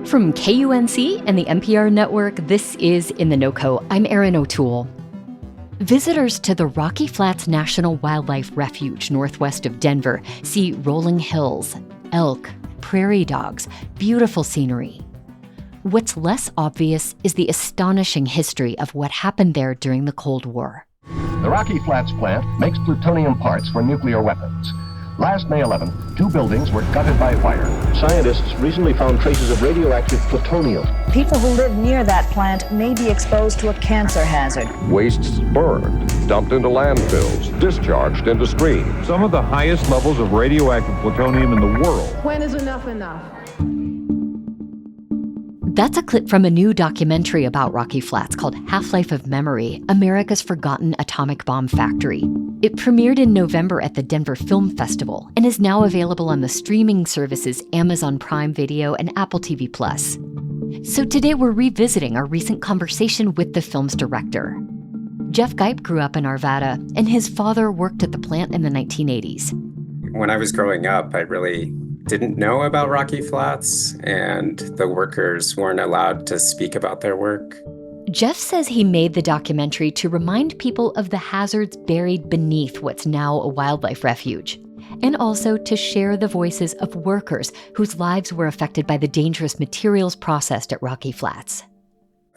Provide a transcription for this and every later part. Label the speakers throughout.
Speaker 1: From KUNC and the NPR network, this is In The NoCo. I'm Erin O'Toole. Visitors to the Rocky Flats National Wildlife Refuge northwest of Denver see rolling hills, elk, prairie dogs, beautiful scenery. What's less obvious is the astonishing history of what happened there during the Cold War.
Speaker 2: The Rocky Flats plant makes plutonium parts for nuclear weapons. Last May 11, 2 buildings were gutted by fire.
Speaker 3: Scientists recently found traces of radioactive plutonium.
Speaker 4: People who live near that plant may be exposed to a cancer hazard.
Speaker 5: Wastes burned, dumped into landfills, discharged into streams.
Speaker 6: Some of the highest levels of radioactive plutonium in the world.
Speaker 7: When is enough enough?
Speaker 1: That's a clip from a new documentary about Rocky Flats called Half-Life of Memory, America's Forgotten Atomic Bomb Factory. It premiered in November at the Denver Film Festival and is now available on the streaming services Amazon Prime Video and Apple TV+. So today we're revisiting our recent conversation with the film's director. Jeff Gipe grew up in Arvada, and his father worked at the plant in the 1980s.
Speaker 8: When I was growing up, I really didn't know about Rocky Flats, and the workers weren't allowed to speak about their work.
Speaker 1: Jeff says he made the documentary to remind people of the hazards buried beneath what's now a wildlife refuge, and also to share the voices of workers whose lives were affected by the dangerous materials processed at Rocky Flats.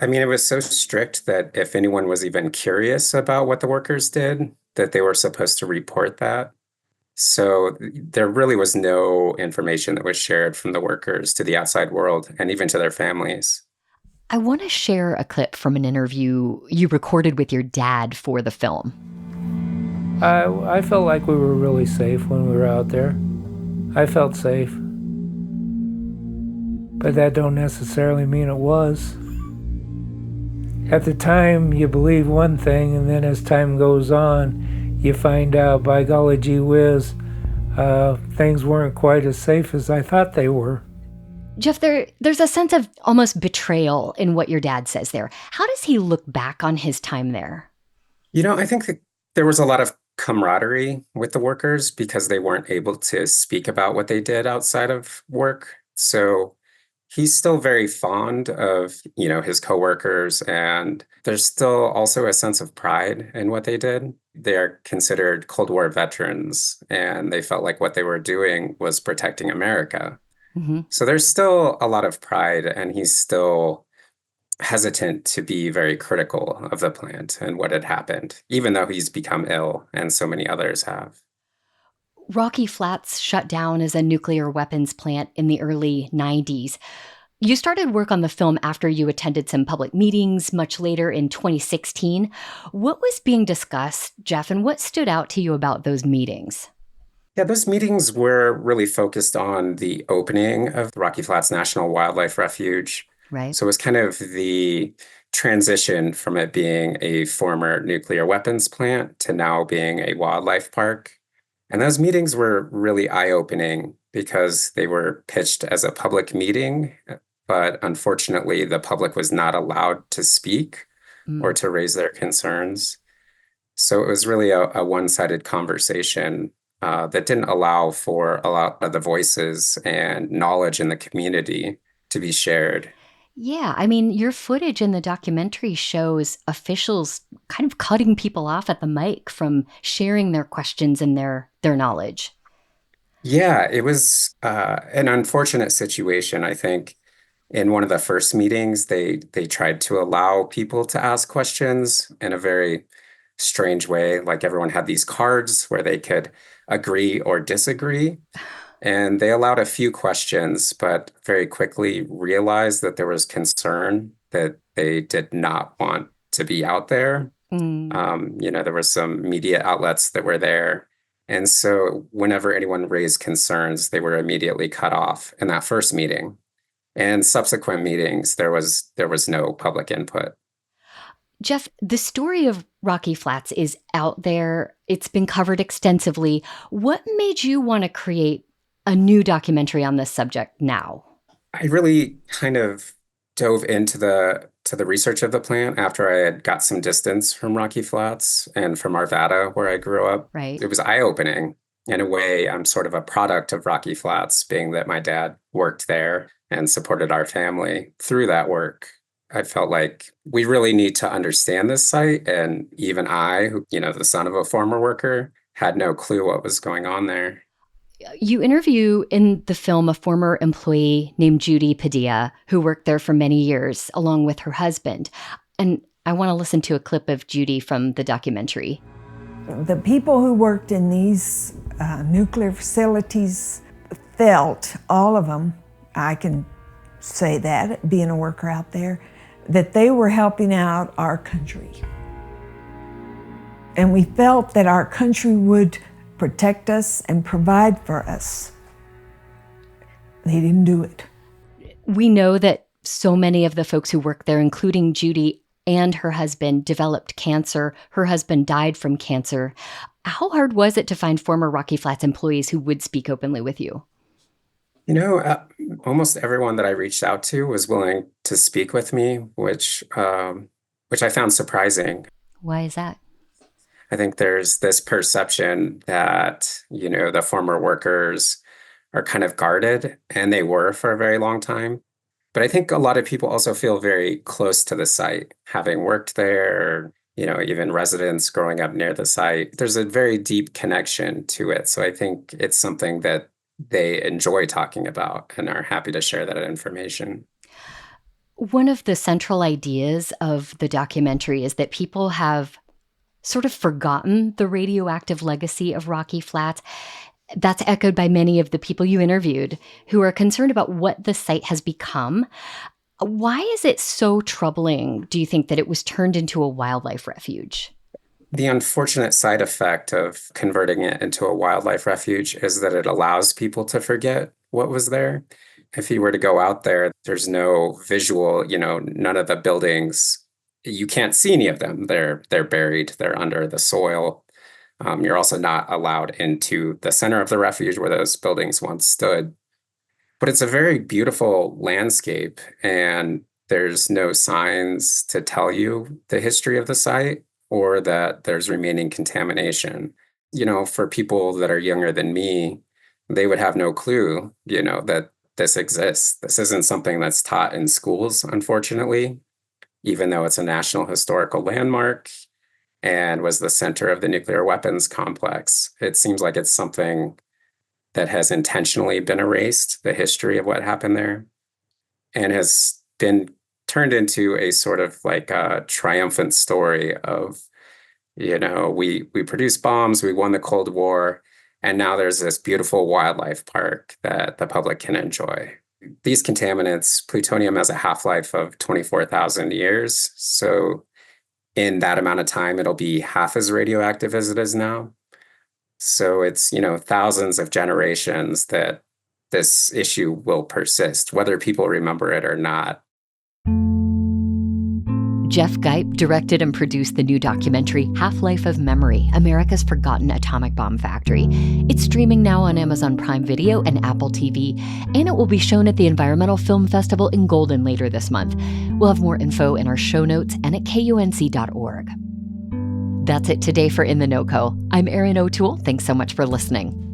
Speaker 8: I mean, it was so strict that if anyone was even curious about what the workers did, that they were supposed to report that. So there really was no information that was shared from the workers to the outside world and even to their families.
Speaker 1: I want to share a clip from an interview you recorded with your dad for the film.
Speaker 9: I felt like we were really safe when we were out there. I felt safe. But that don't necessarily mean it was. At the time, you believe one thing, and then as time goes on, you find out, by golly gee whiz, things weren't quite as safe as I thought they were.
Speaker 1: Jeff, there's a sense of almost betrayal in what your dad says there. How does he look back on his time there?
Speaker 8: You know, I think that there was a lot of camaraderie with the workers because they weren't able to speak about what they did outside of work. So he's still very fond of, his coworkers, and there's still also a sense of pride in what they did. They're considered Cold War veterans, and they felt like what they were doing was protecting America. Mm-hmm. So there's still a lot of pride, and he's still hesitant to be very critical of the plant and what had happened, even though he's become ill, and so many others have.
Speaker 1: Rocky Flats shut down as a nuclear weapons plant in the early 90s. You started work on the film after you attended some public meetings much later in 2016. What was being discussed, Jeff, and what stood out to you about those meetings?
Speaker 8: Yeah, those meetings were really focused on the opening of the Rocky Flats National Wildlife Refuge.
Speaker 1: Right.
Speaker 8: So it was kind of the transition from it being a former nuclear weapons plant to now being a wildlife park. And those meetings were really eye-opening because they were pitched as a public meeting, but unfortunately, the public was not allowed to speak or to raise their concerns. So it was really a one-sided conversation that didn't allow for a lot of the voices and knowledge in the community to be shared.
Speaker 1: Yeah, I mean, your footage in the documentary shows officials kind of cutting people off at the mic from sharing their questions and their knowledge.
Speaker 8: Yeah, it was an unfortunate situation. I think in one of the first meetings, they tried to allow people to ask questions in a very strange way. Like everyone had these cards where they could agree or disagree. And they allowed a few questions, but very quickly realized that there was concern that they did not want to be out there. There were some media outlets that were there. And so whenever anyone raised concerns, they were immediately cut off in that first meeting. And subsequent meetings, there was no public input.
Speaker 1: Jeff, the story of Rocky Flats is out there. It's been covered extensively. What made you want to create a new documentary on this subject now?
Speaker 8: I really kind of dove into the research of the plant after I had got some distance from Rocky Flats and from Arvada, where I grew up.
Speaker 1: Right.
Speaker 8: It was eye-opening. in a way, I'm sort of a product of Rocky Flats, being that my dad worked there and supported our family through that work. I felt like we really need to understand this site. And even I, who, the son of a former worker, had no clue what was going on there.
Speaker 1: You interview in the film a former employee named Judy Padilla, who worked there for many years, along with her husband. And I want to listen to a clip of Judy from the documentary.
Speaker 7: The people who worked in these nuclear facilities felt, all of them, I can say that, being a worker out there, that they were helping out our country. And we felt that our country would protect us and provide for us. They didn't do it.
Speaker 1: We know that so many of the folks who work there, including Judy and her husband, developed cancer. Her husband died from cancer. How hard was it to find former Rocky Flats employees who would speak openly with you?
Speaker 8: Almost everyone that I reached out to was willing to speak with me, which I found surprising.
Speaker 1: Why is that?
Speaker 8: I think there's this perception that, the former workers are kind of guarded, and they were for a very long time. But I think a lot of people also feel very close to the site, having worked there, even residents growing up near the site. There's a very deep connection to it. So I think it's something that they enjoy talking about and are happy to share that information.
Speaker 1: One of the central ideas of the documentary is that people have sort of forgotten the radioactive legacy of Rocky Flats. That's echoed by many of the people you interviewed who are concerned about what the site has become. Why is it so troubling, do you think, that it was turned into a wildlife refuge?
Speaker 8: The unfortunate side effect of converting it into a wildlife refuge is that it allows people to forget what was there. If you were to go out there, there's no visual, none of the buildings, you can't see any of them. They're buried, they're under the soil. You're also not allowed into the center of the refuge where those buildings once stood. But it's a very beautiful landscape, and there's no signs to tell you the history of the site or that there's remaining contamination. For people that are younger than me, they would have no clue, that this exists. This isn't something that's taught in schools, unfortunately, even though it's a national historical landmark and was the center of the nuclear weapons complex. It seems like it's something that has intentionally been erased, the history of what happened there, and has been turned into a sort of like a triumphant story of, we produced bombs, we won the Cold War, and now there's this beautiful wildlife park that the public can enjoy. These contaminants, plutonium has a half-life of 24,000 years. So in that amount of time, it'll be half as radioactive as it is now. So it's, thousands of generations that this issue will persist, whether people remember it or not.
Speaker 1: Jeff Gipe directed and produced the new documentary, Half-Life of Memory, America's Forgotten Atomic Bomb Factory. It's streaming now on Amazon Prime Video and Apple TV, and it will be shown at the Environmental Film Festival in Golden later this month. We'll have more info in our show notes and at KUNC.org. That's it today for In The NoCo. I'm Erin O'Toole. Thanks so much for listening.